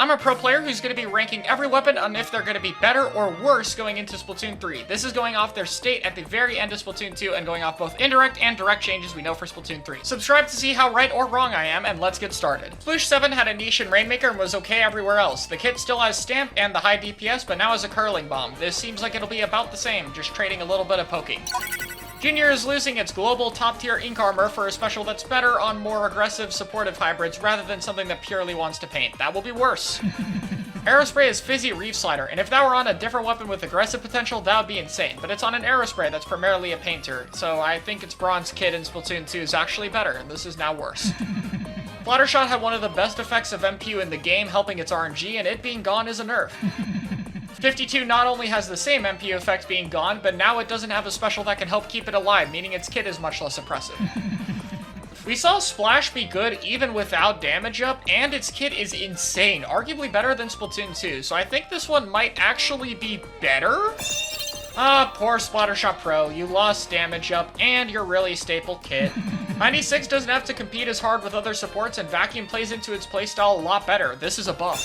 I'm a pro player who's going to be ranking every weapon on if they're going to be better or worse going into Splatoon 3. This is going off their state at the very end of Splatoon 2 and going off both indirect and direct changes we know for Splatoon 3. Subscribe to see how right or wrong I am, and let's get started. Slush 7 had a niche in Rainmaker and was okay everywhere else. The kit still has Stamp and the high DPS, but now has a curling bomb. This seems like it'll be about the same, just trading a little bit of poking. Junior is losing its global top-tier ink armor for a special that's better on more aggressive, supportive hybrids rather than something that purely wants to paint. That will be worse. Aerospray is Fizzy Reef Slider, and if that were on a different weapon with aggressive potential, that would be insane. But it's on an Aerospray that's primarily a painter, so I think its Bronze kit in Splatoon 2 is actually better, and this is now worse. Fluttershot had one of the best effects of MPU in the game, helping its RNG, and it being gone is a nerf. 52 not only has the same MPU effect being gone, but now it doesn't have a special that can help keep it alive, meaning its kit is much less oppressive. We saw Splash be good even without damage up, and its kit is insane, arguably better than Splatoon 2, so I think this one might actually be better? Ah, poor Splattershot Pro, you lost damage up, and your really staple kit. 96 doesn't have to compete as hard with other supports, and Vacuum plays into its playstyle a lot better. This is a buff.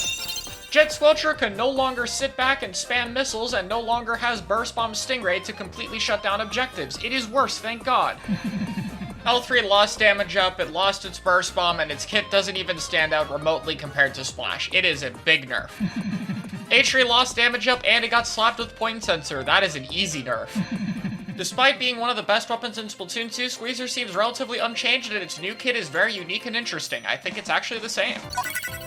Jet Squelcher can no longer sit back and spam missiles and no longer has Burst Bomb Stingray to completely shut down objectives. It is worse, thank God. L3 lost damage up, it lost its Burst Bomb, and its kit doesn't even stand out remotely compared to Splash. It is a big nerf. H3 lost damage up and it got slapped with Point Sensor. That is an easy nerf. Despite being one of the best weapons in Splatoon 2, Squeezer seems relatively unchanged and its new kit is very unique and interesting. I think it's actually the same.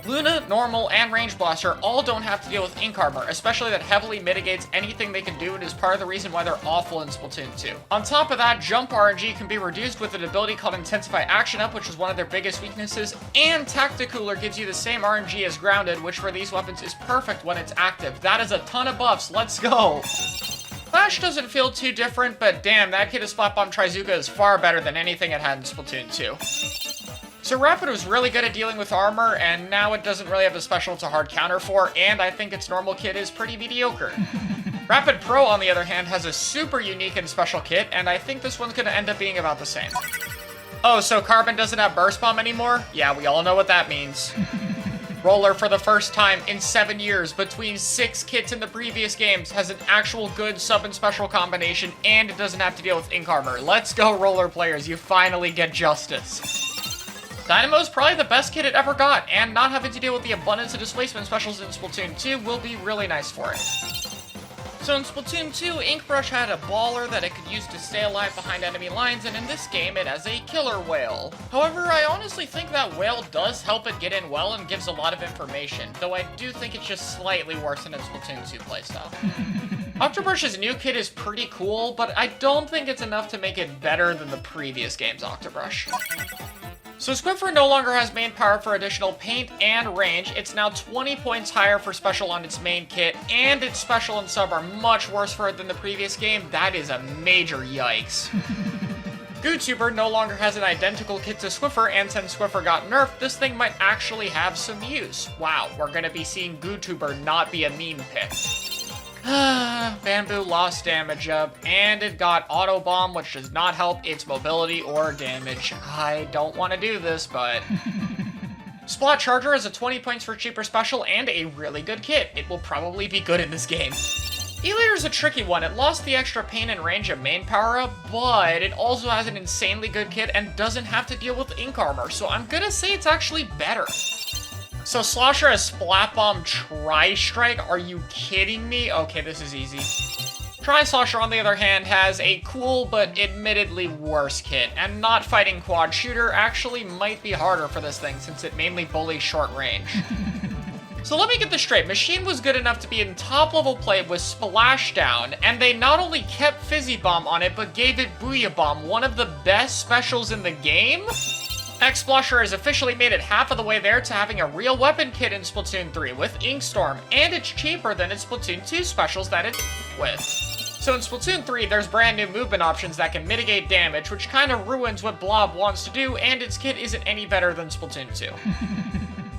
Luna, Normal, and Range Blaster all don't have to deal with ink armor, especially that heavily mitigates anything they can do and is part of the reason why they're awful in Splatoon 2. On top of that, Jump RNG can be reduced with an ability called Intensify Action Up, which is one of their biggest weaknesses, and Tacticooler gives you the same RNG as Grounded, which for these weapons is perfect when it's active. That is a ton of buffs, let's go! Flash doesn't feel too different, but damn, that kit of Splat Bomb Trizuka is far better than anything it had in Splatoon 2. So Rapid was really good at dealing with armor, and now it doesn't really have a special it's a hard counter for, and I think its normal kit is pretty mediocre. Rapid Pro, on the other hand, has a super unique and special kit, and I think this one's gonna end up being about the same. Oh, so Carbon doesn't have Burst Bomb anymore? Yeah, we all know what that means. Roller, for the first time in 7 years, between 6 kits in the previous games, has an actual good sub and special combination, and it doesn't have to deal with ink armor. Let's go, Roller players, you finally get justice. Dynamo's probably the best kit it ever got, and not having to deal with the abundance of displacement specials in Splatoon 2 will be really nice for it. So in Splatoon 2, Inkbrush had a baller that it could use to stay alive behind enemy lines, and in this game it has a killer whale. However, I honestly think that whale does help it get in well and gives a lot of information, though I do think it's just slightly worse than its Splatoon 2 playstyle. Octobrush's new kit is pretty cool, but I don't think it's enough to make it better than the previous game's Octobrush. So Squiffer no longer has main power for additional paint and range. It's now 20 points higher for special on its main kit, and its special and sub are much worse for it than the previous game. That is a major yikes. GooTuber no longer has an identical kit to Squiffer, and since Squiffer got nerfed, this thing might actually have some use. Wow, we're gonna be seeing GooTuber not be a meme pick. Bamboo lost damage up, and it got Auto Bomb, which does not help its mobility or damage. I don't want to do this, but... Splat Charger is a 20 points for cheaper special and a really good kit. It will probably be good in this game. E-Leader's a tricky one. It lost the extra pain and range of main power-up, but it also has an insanely good kit and doesn't have to deal with ink armor, so I'm gonna say it's actually better. So Slosher has Splat Bomb Tri-Strike? Are you kidding me? Okay, this is easy. Tri-Slosher, on the other hand, has a cool but admittedly worse kit, and not fighting quad shooter actually might be harder for this thing since it mainly bullies short range. So let me get this straight. Machine was good enough to be in top level play with Splashdown, and they not only kept Fizzy Bomb on it, but gave it Booyah Bomb, one of the best specials in the game? X-Splasher has officially made it half of the way there to having a real weapon kit in Splatoon 3 with Inkstorm, and it's cheaper than its Splatoon 2 specials that it's with. So in Splatoon 3, there's brand new movement options that can mitigate damage, which kind of ruins what Blob wants to do, and its kit isn't any better than Splatoon 2.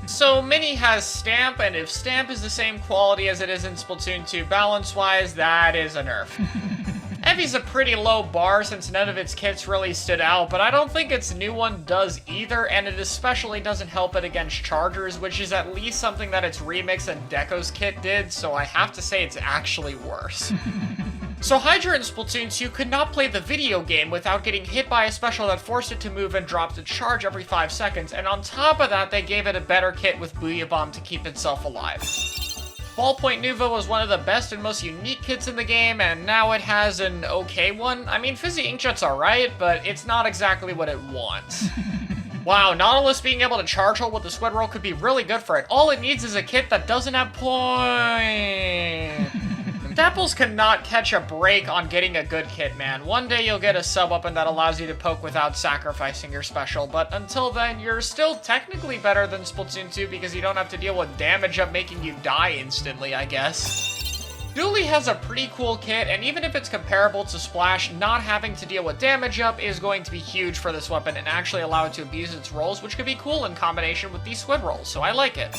So Mini has Stamp, and if Stamp is the same quality as it is in Splatoon 2 balance-wise, that is a nerf. Heavy's a pretty low bar since none of its kits really stood out, but I don't think its new one does either, and it especially doesn't help it against Chargers, which is at least something that its Remix and Deco's kit did, so I have to say it's actually worse. So Hydra in Splatoon 2 could not play the video game without getting hit by a special that forced it to move and dropped its charge every 5 seconds, and on top of that, they gave it a better kit with Booyah Bomb to keep itself alive. Ballpoint Nuva was one of the best and most unique kits in the game, and now it has an okay one. I mean, Fizzy Inkjet's alright, but it's not exactly what it wants. Wow, Nautilus being able to charge hold with the Squid Roll could be really good for it. All it needs is a kit that doesn't have point. Dapples cannot catch a break on getting a good kit, man. One day you'll get a sub-weapon that allows you to poke without sacrificing your special, but until then, you're still technically better than Splatoon 2 because you don't have to deal with damage up making you die instantly, I guess. Dooley has a pretty cool kit, and even if it's comparable to Splash, not having to deal with damage up is going to be huge for this weapon and actually allow it to abuse its rolls, which could be cool in combination with these squid rolls, so I like it.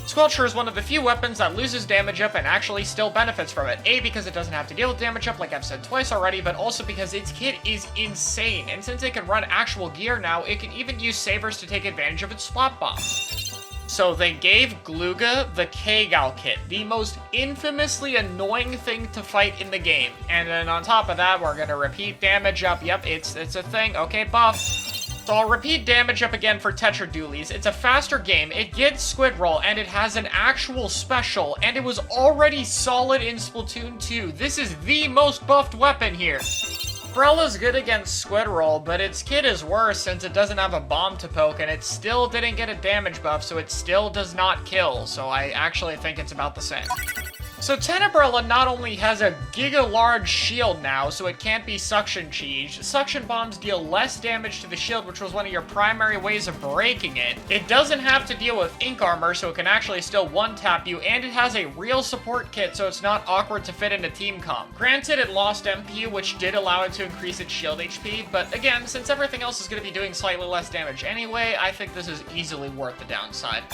Squelcher is one of the few weapons that loses damage up and actually still benefits from it. A, because it doesn't have to deal with damage up like I've said twice already, but also because its kit is insane, and since it can run actual gear now, it can even use sabers to take advantage of its spot bomb. So they gave Gluga the K-Gal kit, the most infamously annoying thing to fight in the game. And then on top of that, we're gonna repeat damage up. Yep, it's a thing. Okay, buff. So I'll repeat damage up again for Tetra Dooleys. It's a faster game, it gets Squid Roll, and it has an actual special, and it was already solid in Splatoon 2. This is the most buffed weapon here. Brella's good against Squid Roll, but its kit is worse since it doesn't have a bomb to poke, and it still didn't get a damage buff, so it still does not kill, so I actually think it's about the same. So Tenembrella not only has a giga-large shield now, so it can't be suction cheesed. Suction bombs deal less damage to the shield, which was one of your primary ways of breaking it. It doesn't have to deal with ink armor, so it can actually still one-tap you, and it has a real support kit, so it's not awkward to fit into team comp. Granted, it lost MP, which did allow it to increase its shield HP, but again, since everything else is going to be doing slightly less damage anyway, I think this is easily worth the downside.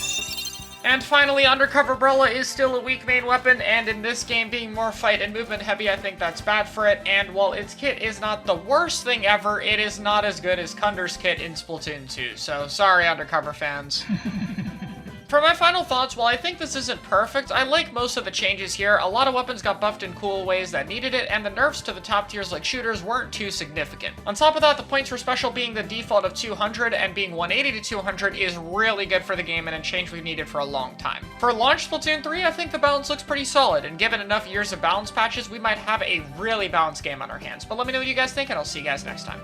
And finally, Undercover Brella is still a weak main weapon, and in this game being more fight and movement heavy, I think that's bad for it, and while its kit is not the worst thing ever, it is not as good as Kunder's kit in Splatoon 2, so sorry Undercover fans. For my final thoughts, while I think this isn't perfect, I like most of the changes here. A lot of weapons got buffed in cool ways that needed it, and the nerfs to the top tiers like shooters weren't too significant. On top of that, the points for special being the default of 200 and being 180 to 200 is really good for the game and a change we've needed for a long time. For launch Splatoon 3, I think the balance looks pretty solid, and given enough years of balance patches, we might have a really balanced game on our hands. But let me know what you guys think, and I'll see you guys next time.